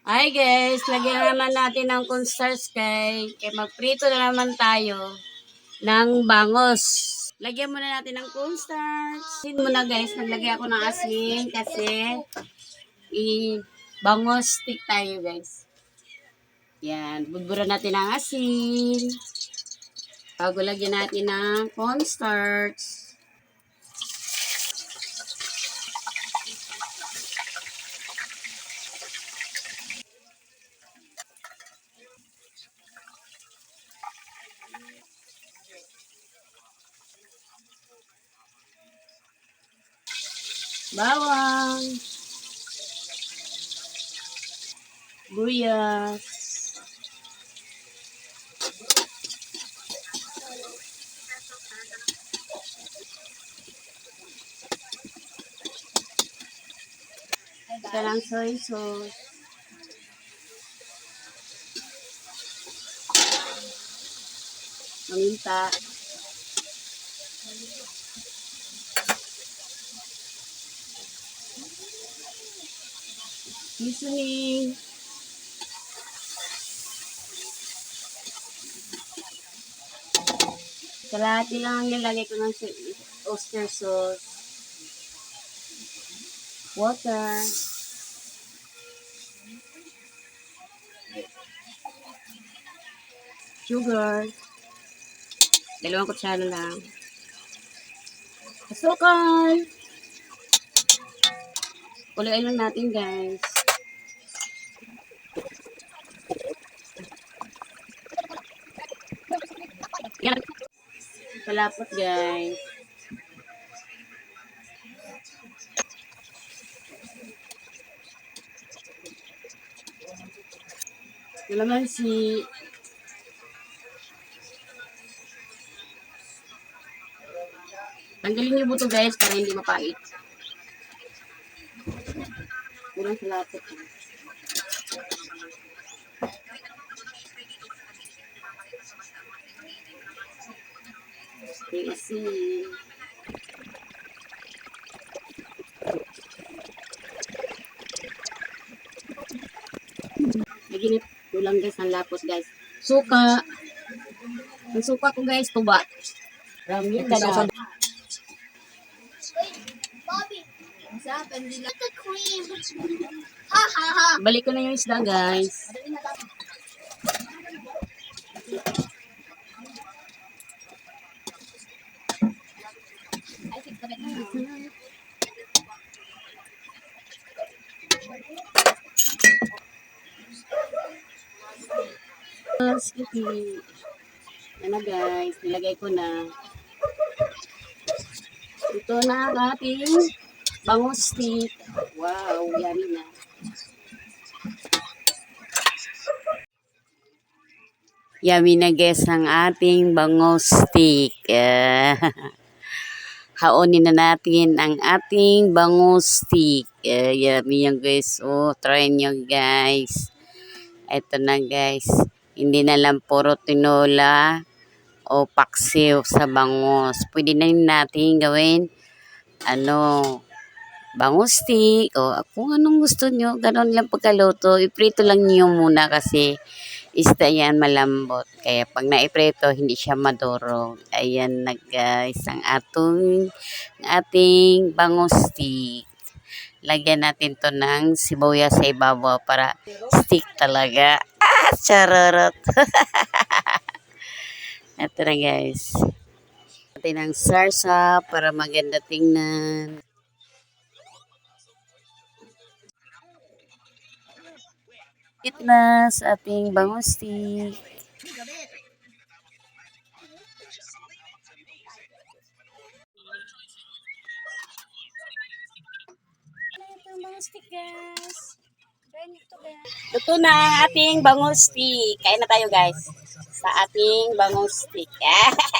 Hi guys, lagyan na naman natin ng cornstarch kay magprito na naman tayo ng bangos. Lagyan muna natin ng cornstarch. Asin muna guys, naglagay ako ng asin kasi bangos stick tayo guys. Yan, budburan natin ang asin. Bago lagyan natin ng cornstarch. Bawang, buyas, ito lang soy sauce, paminta, seasoning, kalahati lang ang nilagay ko ng oyster sauce, water, sugar, 2 kutsara lang, asukal, kuluin lang natin guys. Yan, palapot guys. Kalamansi. Tanggalin niyo buto guys para hindi mapait. Kulang sa lapot. Yung asin. Naginip kulang guys ang lapot guys. Suka. Ang suka ko guys, tuba. Ramin na. What's happened? Look the cream. Ha ha ha. Balik ko na yung isda guys. Yan na guys, nilagay ko na. Ito na ang ating bangus stick. Wow, yummy na. Yummy na guys ang ating bangus stick. Haonin na natin ang ating bangus stick. Yummy yan guys. Oh, try nyo guys. Ito na guys. Hindi na lang puro tinola o paksiw sa bangus. Pwede na natin gawin bangus stick o kung anong gusto nyo. Ganon lang pagkaluto. Iprito lang nyo muna kasi isda yan malambot. Kaya pag naiprito, hindi siya madurog. Ayan na guys, ang ating bangus stick. Lagyan natin to ng sibuyas sa ibabaw para stick talaga. Chararot. Ito na guys. Natin ang sarsa para maganda tingnan. Na sa ating bangus stick. Bangus stick guys. Luto na ang ating bangus stick. Kain na tayo guys. Sa ating bangus stick.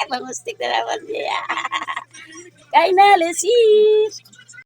Bangus stick na naman. Kain na, let's eat.